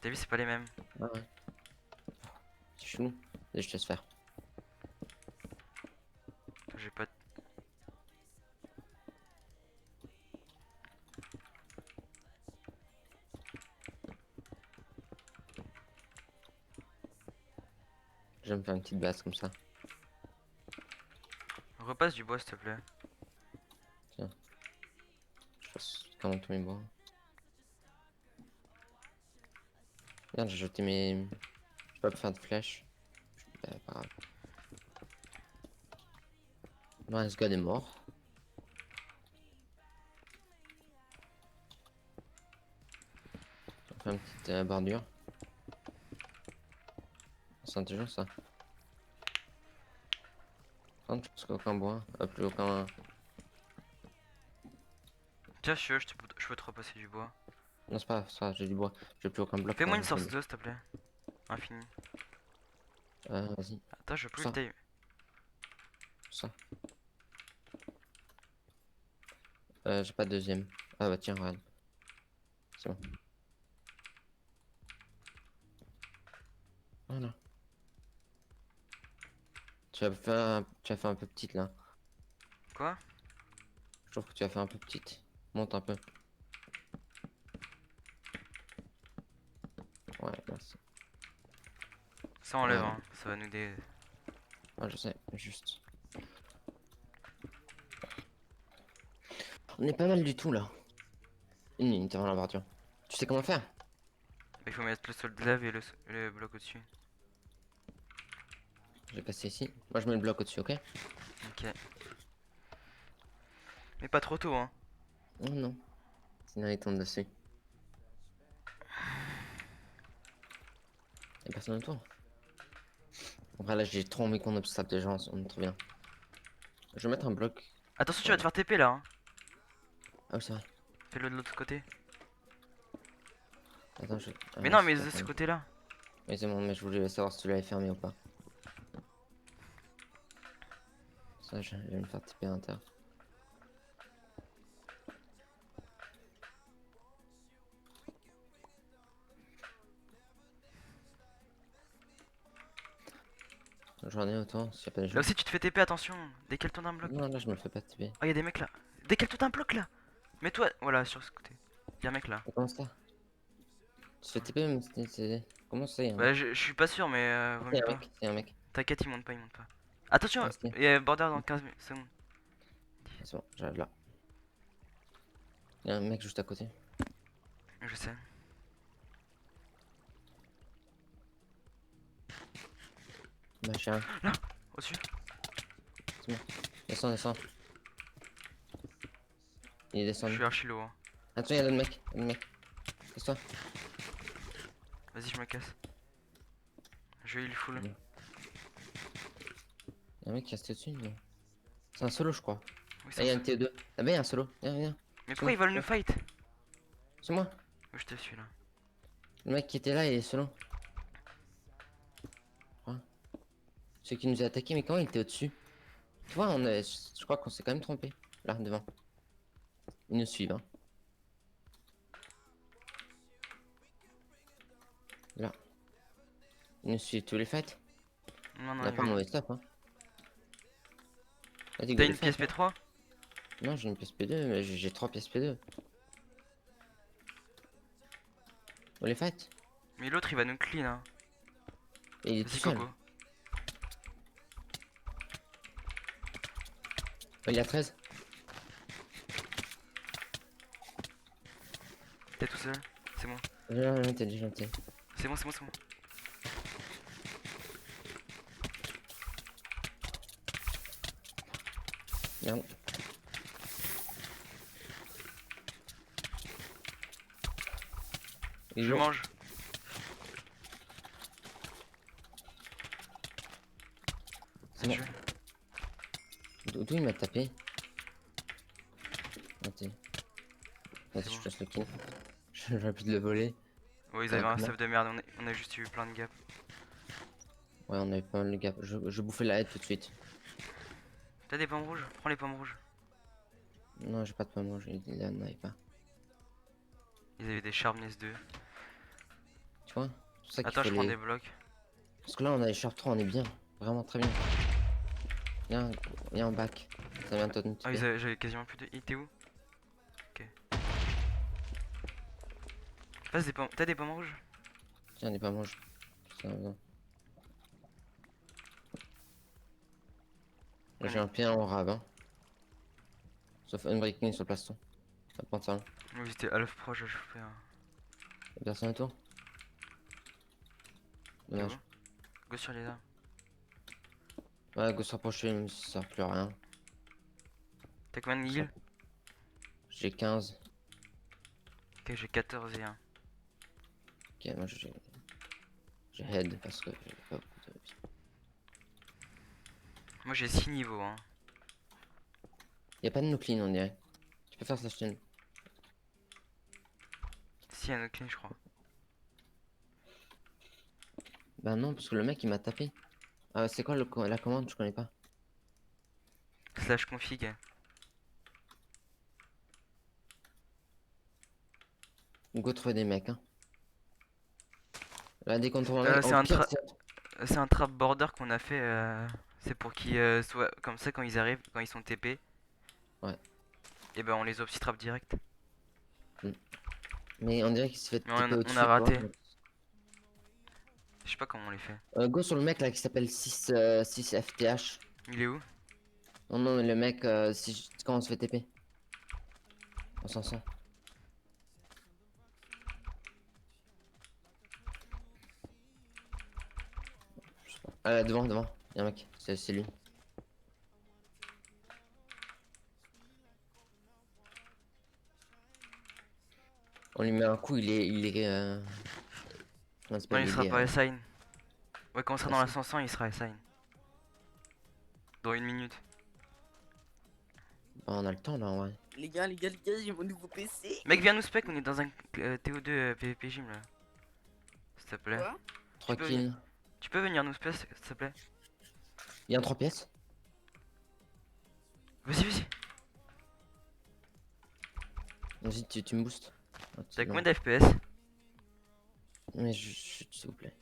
T'as vu, c'est pas les mêmes. Ah ouais. C'est chelou. Allez, je te laisse faire. J'ai pas. Je vais me faire une petite base comme ça. Repasse du bois, s'il te plaît. Tiens. Je fasse comment tous mes bois. Merde, j'ai jeté mes. Je peux pas faire de flèches. Bah, pas grave. Non, ce gars est mort. On fait une petite bordure. C'est intelligent ça. Par contre, parce qu'aucun bois. Plus aucun. Tiens, je peux te repasser du bois. Non, c'est pas grave, ça, j'ai du bois. J'ai plus aucun bloc Fais-moi pour une source refaire. d'eau, s'il te plaît. Infini. Vas-y, Attends, je veux plus ça. taille. Ça. J'ai pas de deuxième. Ah bah tiens, regarde. C'est bon. Voilà. Tu as fait un peu petite là. Quoi? Je trouve que tu as fait un peu petite. Monte un peu. Ouais, merci. Ça enlève, Ouais, hein. Ça va nous des. ouais, je sais, juste. On est pas mal du tout là. Une minute avant la bordure. Tu sais comment faire? Il faut mettre le sol de lave et le bloc au-dessus. Je vais passer ici. Moi je mets le bloc au-dessus, ok? Ok. Mais pas trop tôt, hein. Oh non. Sinon il tombe dessus. Y'a personne autour. Après là j'ai trop envie qu'on obstacle des gens, on est trop bien. Je vais mettre un bloc. Attention, tu vas te faire TP là, hein. Ah oui c'est vrai. Fais-le de l'autre côté. Attends je. Mais Ah, non, c'est mais pas de ce grave. côté-là. Oui c'est bon, mais je voulais savoir si tu l'avais fermé ou pas. Ça je vais me faire taper à l'intérieur. J'en ai autant, s'il y a pas de Là gens. aussi, tu te fais TP, attention. Décale-toi d'un bloc. Non, là, je me le fais pas TP. Oh, y'a des mecs là. Décale-toi d'un bloc là. Mets-toi. Voilà, sur ce côté. Y'a un mec là. Comment ça? Tu te fais TP même si comment ça, y'a un Bah, mec? je suis pas sûr, mais vaut Il y mieux a un pas. mec, il y a un mec. T'inquiète, il monte pas, il monte pas. Attention, Ah, si. il y a border dans 15 secondes. C'est bon, j'arrive là. Il y a un mec juste à côté. Je sais. Bah, j'ai un. Au-dessus. C'est bon. Descends, descends. Il est Je descendu. suis archi low. Hein. Attends, il y a l'autre mec. Il y a l'autre mec. Casse-toi. Vas-y, je me casse. Je heal full. Il y a un mec qui reste au-dessus, non? C'est un solo, je crois. Oui, Ah, c'est il y a un un T2. Ah, bah, il y a un solo. Viens, viens. Mais pourquoi ils veulent nous fight? C'est moi. Oh, je te suis là. Le mec qui était là, il est solo. Ouais. Celui qui nous a attaqué, mais comment il était au-dessus? Tu vois, je crois qu'on s'est quand même trompé. Là, devant. Ils nous suivent, hein. Là. Ils nous suivent tous les fights. Non, On non, n'a ils pas un veulent. mauvais stop, hein. Vas-y, go T'as les une pièce fight, hein. P3? Non, j'ai une pièce P2, mais j'ai 3 pièces P2. Go les fight. Mais l'autre il va nous clean hein. Et il est tout Vas-y, seul. Coco. Oh, il a 13. T'es tout seul? C'est bon. Non, t'es déjà gentil. C'est bon, c'est bon, c'est bon. Merde. Il est Je lourd. mange. C'est bon. Je- D'où il m'a tapé? Attends. Vas-y, C'est je bon. passe le kill. J'aurais pu de le voler. Oh, ils Ah, avaient un comment? stuff de merde, on a juste eu plein de gaps. Ouais, on avait pas mal de gap. Je bouffais la haie tout de suite. T'as des pommes rouges? Prends les pommes rouges. Non, j'ai pas de pomme rouge. Il en avait pas. Ils avaient des Sharpness 2. Tu vois? C'est pour ça qu'il Attends, faut je prends les. des blocs. Parce que là, on a les Sharp 3, on est bien. Vraiment très bien. Viens, viens en back. Ça vient de te Ah, tuer. j'avais quasiment plus de. Il était où? Ok. Passe des pommes. T'as des pommes rouges? Tiens, des pommes rouges. Ça va bien. Là, j'ai un P1 en rab, hein. Sauf unbreaking sur le plaston. Ça prend ça. Oui, j'étais half pro, j'ai chauffé un. Y'a personne autour? T'es Dommage. où? Go sur les armes. Ouais, go se rapprocher, même si ça sert plus à rien. T'as combien de heal? J'ai 15. Ok, j'ai 14 et 1. Ok, moi j'ai head parce que j'ai pas beaucoup de vie. Moi j'ai 6 niveaux hein. Y'a pas de no clean, on dirait. Tu peux faire ça, chaîne. Si, un autre clean, je crois. Bah non, parce que le mec il m'a tapé. Ah, c'est quoi la commande? Je connais pas. Slash config. Go trouver des mecs, hein. Là, dès qu'on trouve un mec, C'est au un, pire, c'est un trap border qu'on a fait. C'est pour qu'ils soient comme ça quand ils arrivent, quand ils sont TP. Ouais. Et ben on les obsi trap direct. mais on dirait qu'il se fait Mais TP on au-dessus. a tu vois. raté. Je sais pas comment on les fait. Go sur le mec là qui s'appelle 6 FTH. Il est où? Non, non, mais le mec, quand on se fait TP. On s'en sort. Je sais pas. Devant, devant. Y'a un mec, c'est lui. On lui met un coup, comment ça Non, s'appelle, il sera pas euh, assign. Ouais, quand on sera dans assign. l'ascension, il sera assign. Dans une minute. Bah, on a le temps là, en vrai. Les gars, j'ai mon nouveau PC. Mec, viens nous spec, on est dans un TO2 PvP gym là. S'il te plaît. Quoi? 3 peux kills. Tu peux venir nous spec, s'il te plaît? Y'a un 3 pièces. Vas-y, vas-y. Vas-y, tu me boostes. Ah, T'as non. combien d'FPS? Mais chut, s'il vous plaît.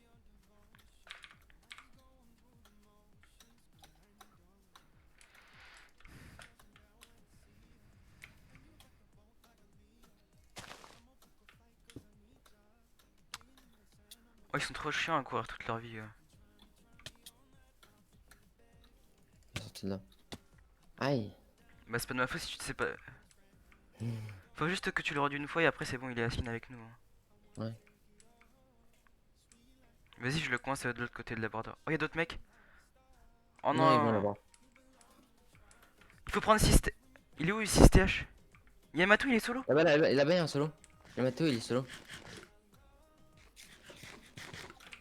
Oh, ils sont trop chiants à courir toute leur vie. Sorti de là. Aïe. Bah, c'est pas de ma faute si tu te sais pas. Faut juste que tu le reduis une fois et après, c'est bon, il est assis avec nous. Hein. Ouais. Vas-y, je le coince de l'autre côté de la border. Oh, y'a d'autres mecs. Oh Non, ils vont non. l'avoir. Il faut prendre 6 Il est où 6TH? Yamato, il est solo? Là-bas, là-bas, il y a un solo. Le Mato, il est solo.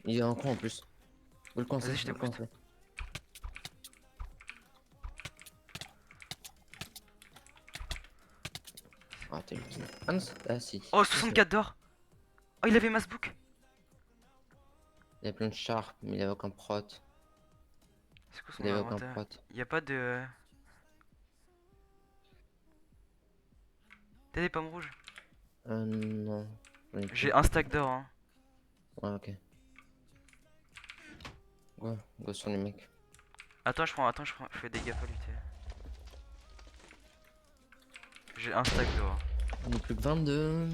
Il est en coin en plus. Vous le conseillez, Vas-y, je te vous le booste. conseillez. Ah, t'es ultime. Ah non, ah si. Oh, Si, 64 d'or. Oh, il avait Massbook. il y a plein de sharp, mais il avait aucun prot. C'est quoi son Il avait aucun inventaire? prot. Y'a pas de. T'as des pommes rouges? Non. J'en ai J'ai plus. un stack d'or. Hein. Ouais, ok. Ouais, go sur les mecs. Attends, je fais des gaffes à lutter. J'ai un stack d'or. On est plus que 22.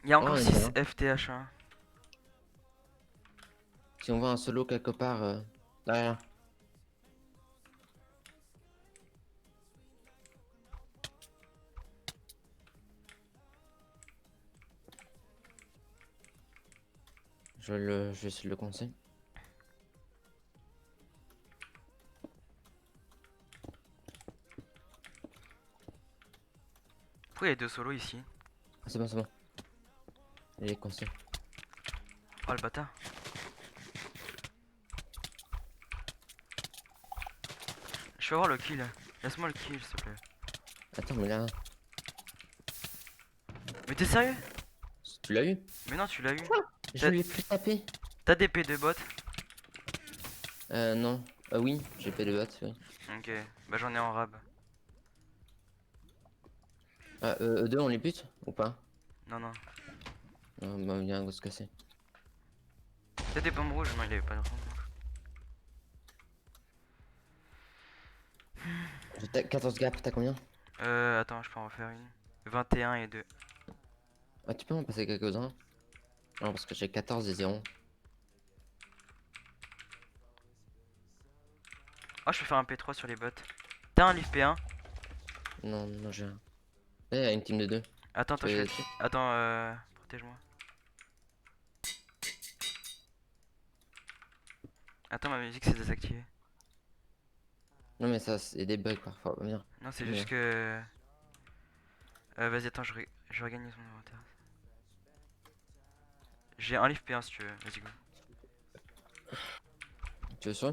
Y'a Oh, encore on est 6 bien. FTH. Hein. Si on voit un solo quelque part, derrière. Je vais essayer de le conseiller. Pourquoi y'a deux solos ici? Ah, c'est bon, c'est bon. Il est conseillé. Oh le bâtard. Je vais avoir le kill. Laisse-moi le kill, s'il te plaît. Attends, mais là, Mais t'es sérieux? tu l'as eu? Mais non, tu l'as eu. Je lui ai plus tapé. T'as des P de bot? Non. Oui, j'ai fait le bot, oui. Ok, bah j'en ai en rab. Ah, eux deux, on les bute ou pas? Non, non. Bah, viens, on va se casser. T'as des pommes rouges? Non, il avait pas de pommes rouges. J'ai 14 gaps, t'as combien? Attends, je peux en refaire une. 21 et 2. Ah, tu peux m'en passer quelques-uns? Non, parce que j'ai 14 et 0. Oh, je peux faire un P3 sur les bots. T'as un livre P1? Non, non, j'ai rien. Eh, il y a une team de 2. Attends, Tu attends, je veux fais... Attends, protège-moi. Attends, ma musique s'est désactivée. Non, mais ça, c'est des bugs parfois. Viens. Non, c'est Mais- juste que... vas-y, attends, je regagne son inventaire. J'ai un livre P1 si tu veux, vas-y go. Tu veux sur?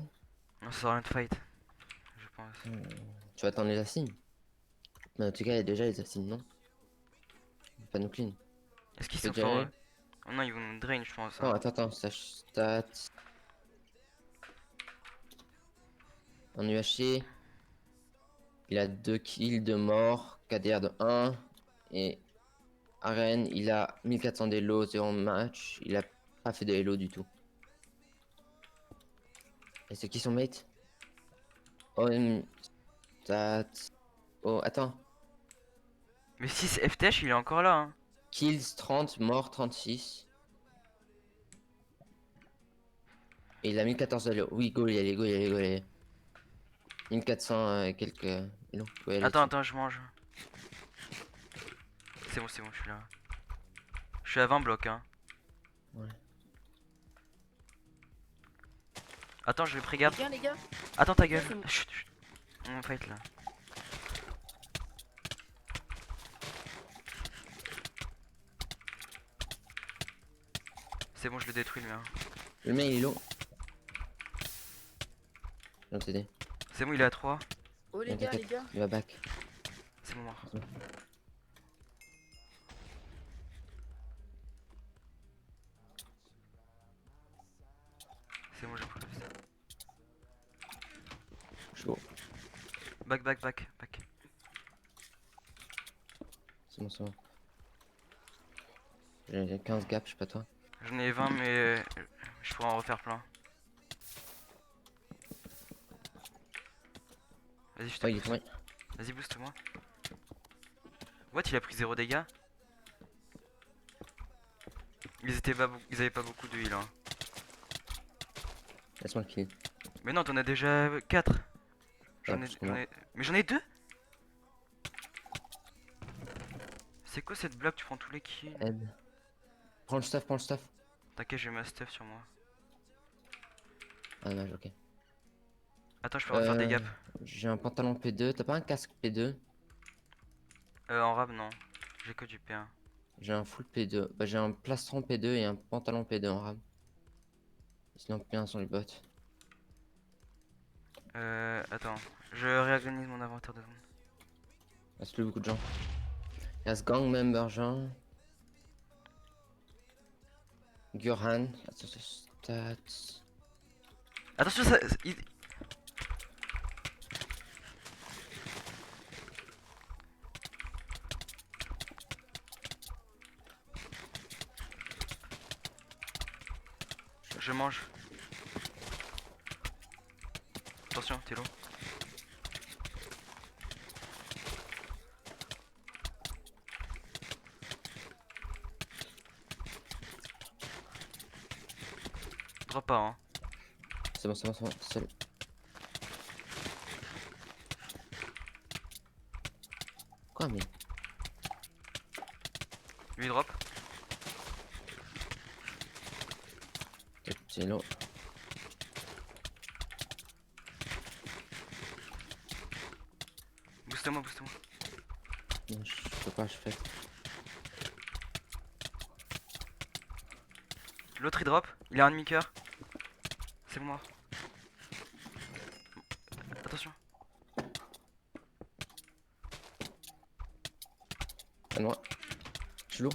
Non, ça sert à rien de fight, je pense. Tu vas attendre les assignes. Mais en tout cas, il y a déjà les assignes, non? Pas nous clean. Est-ce qu'ils Tu peux sont déjà forts aller? Oh non, ils vont nous drain, je pense. Non, Hein. attends, stat. En UHC, il a 2 kills, 2 morts, KDR de 1. Et Arène, il a 1400 d'élo, 0 match. Il a pas fait de hello du tout. Et c'est qui son mate? Oh, stat. Oh, attends. Mais si c'est FTH, il est encore là. Hein. Kills 30, morts 36. Et il a 1400 d'élo. Oui, go, il y a les go, il y a les go, il y a les... 1400 et quelques hello. Faut y aller Attends, dessus. attends, je mange. C'est bon, je suis là. Je suis à 20 blocs, hein. Ouais. Attends, je vais pré-garde. Les gars, Attends ta gueule. c'est bon. Chut, chut. On fight là. C'est bon, je le détruis lui. Hein. Le mec, il est low. Je vais t'aider. C'est bon, il est à 3. Oh les gars, Il va back. C'est bon, mort. C'est bon, j'ai pris le stade. Chaud. Back, back, back, back. C'est bon, c'est bon. J'ai 15 gaps, je sais pas toi. J'en ai 20, mais je pourrais en refaire plein. Vas-y, je te Oh, il est booste. tombé. Vas-y, booste-moi. What, il a pris 0 dégâts? Ils avaient pas beaucoup de heal. Hein. Laisse-moi kill. Mais non, t'en as déjà 4. Ah, plus que moi. Mais j'en ai 2. C'est quoi cette blague? Tu prends tous les kills. Aide. Prends le stuff, prends le stuff. T'inquiète, j'ai ma stuff sur moi. Ah dommage, ok. Attends, je peux refaire des gaps. J'ai un pantalon P2, t'as pas un casque P2? En rab, non. J'ai que du P1. J'ai un full P2. Bah j'ai un plastron P2 et un pantalon P2 en rame. Sinon P1 sont les bots. Attends. Je réorganise mon inventaire de secondes. Il reste plus beaucoup de gens. Il reste gang member Jean. Gurhan. Attention, stats. Attention, ça. Je mange. Attention, t'es lourd. Drop pas, hein. C'est bon, c'est bon, c'est bon. Seul. Quoi, mais. Lui drop. C'est lourd. Booste-moi, booste-moi. Non, je peux pas, je fais. L'autre il drop. Il a un demi-coeur. C'est moi. Attention. À moi. Je suis lourd.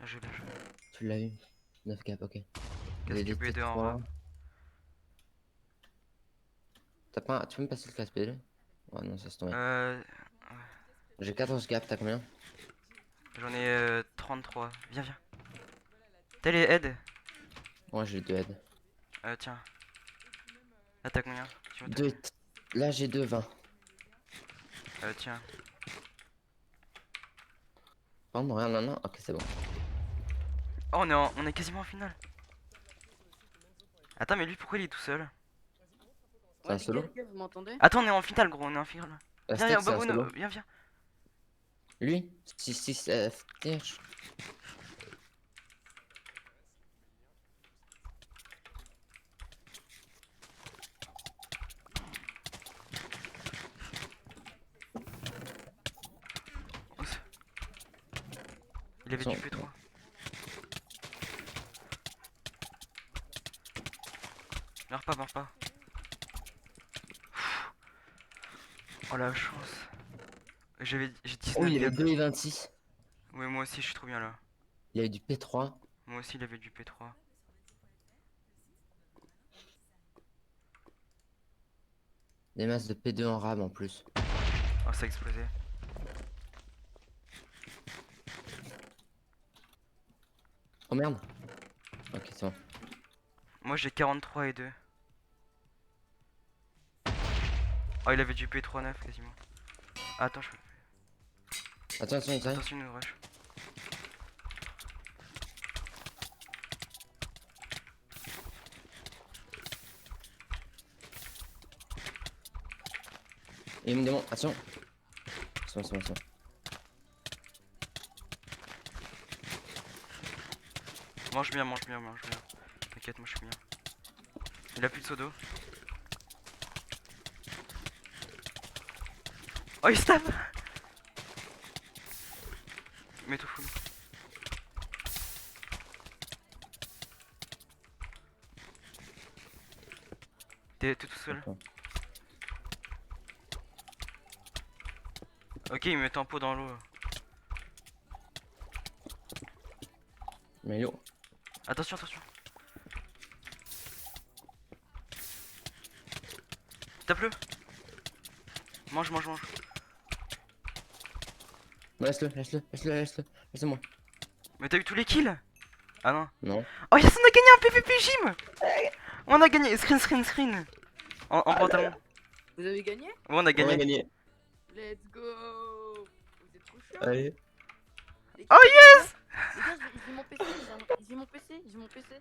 Je l'ai. Tu l'as eu. 9 cap, ok. Qu'est-ce que P2 en rab? T'as pas. Tu peux me passer le classe P2? Ouais, non, ça se tombe. Euh. J'ai 14 gaps, t'as combien? J'en ai 33. Viens, viens. T'as les aides? Moi j'ai 2 aides. Tiens. Là t'as combien? Tu veux 2. Là j'ai 2, 20. Tiens. Pardon, rien, non, non. Ok, c'est bon. Oh, on est quasiment en finale. Attends, mais lui pourquoi il est tout seul? C'est un solo? Les gars, vous m'entendez? Attends, on est en finale, gros, on est en finale. La Viens, steak, viens, c'est un Baboun, solo. viens, viens. Lui 6 FTH. Il avait Son- du P3. Meurs pas, meurs pas. Oh la chance. J'ai Oh, 19 il avait gaps. 2 et 26. Ouais, moi aussi, je suis trop bien là. Il avait du P3. Moi aussi, il avait du P3. Des masses de P2 en rab en plus. Oh, ça a explosé. Oh merde. Ok, c'est bon. Moi, j'ai 43 et 2. Oh, il avait du P3 9 quasiment. Ah, attends, je peux. Attention, il t'arrive. Attention, il nous rush. Il me demande. Attention. C'est bon, c'est bon, c'est bon. Mange bien, mange bien, mange bien. T'inquiète, moi je suis bien. Il a plus de seau d'eau. Oh, il stab! Mets tout full. T'es tout seul. Attends. Ok, il met tempo dans l'eau. Mais yo. Attention, attention. Tape-le. Mange, mange, mange. Laisse-le, laisse-le, laisse-le, laisse-le. Laisse-moi. Mais t'as eu tous les kills? Ah non. Non. Oh yes, on a gagné un PVP gym. On a gagné. Screen. En pantalon. Vous avez gagné? Ouais, on a On a gagné. gagné. Let's go. Vous êtes trop chiant. Allez. Oh yes. Les gars, j'ai mon PC, j'ai mon PC.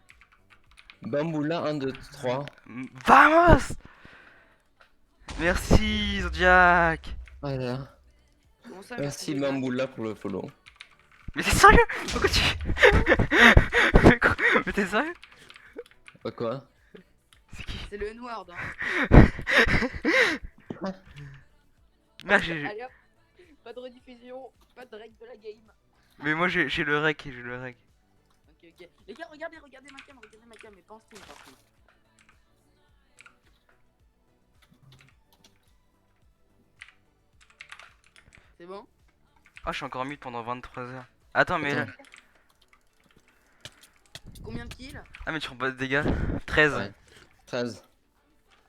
Bamboula 1, 2, 3. Vamos. Merci Zodiac. Voilà. Comment ça, Merci les gars Bamboula pour le follow. Mais t'es sérieux? Pourquoi tu... Mais t'es sérieux? Quoi? C'est qui? C'est le N-word. Hein. Merde, Allez hop. Pas de rediffusion, pas de règle de la game. Mais moi j'ai le rec, Ok, ok. Les gars, regardez ma cam, mais pas en stream par contre. C'est bon? Ah, je suis encore mute pendant 23 heures. Attends, mais... Attends. Combien de kills? Ah, mais tu prends pas de dégâts? 13. Ouais. 13.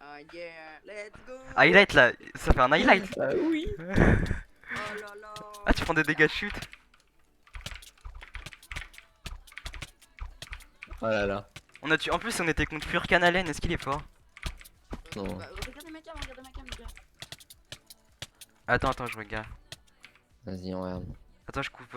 Ah yeah, let's go. Highlight là, ça fait un highlight. Ah oui. Oh là là. Ah, tu prends des dégâts de chute. Oh là là. On a tu... En plus, on était contre Furkan Allen, est-ce qu'il est fort? Non. Bah, regardez ma cam, les gars. Attends, je regarde. Vas-y, on regarde. Attends, je coupe...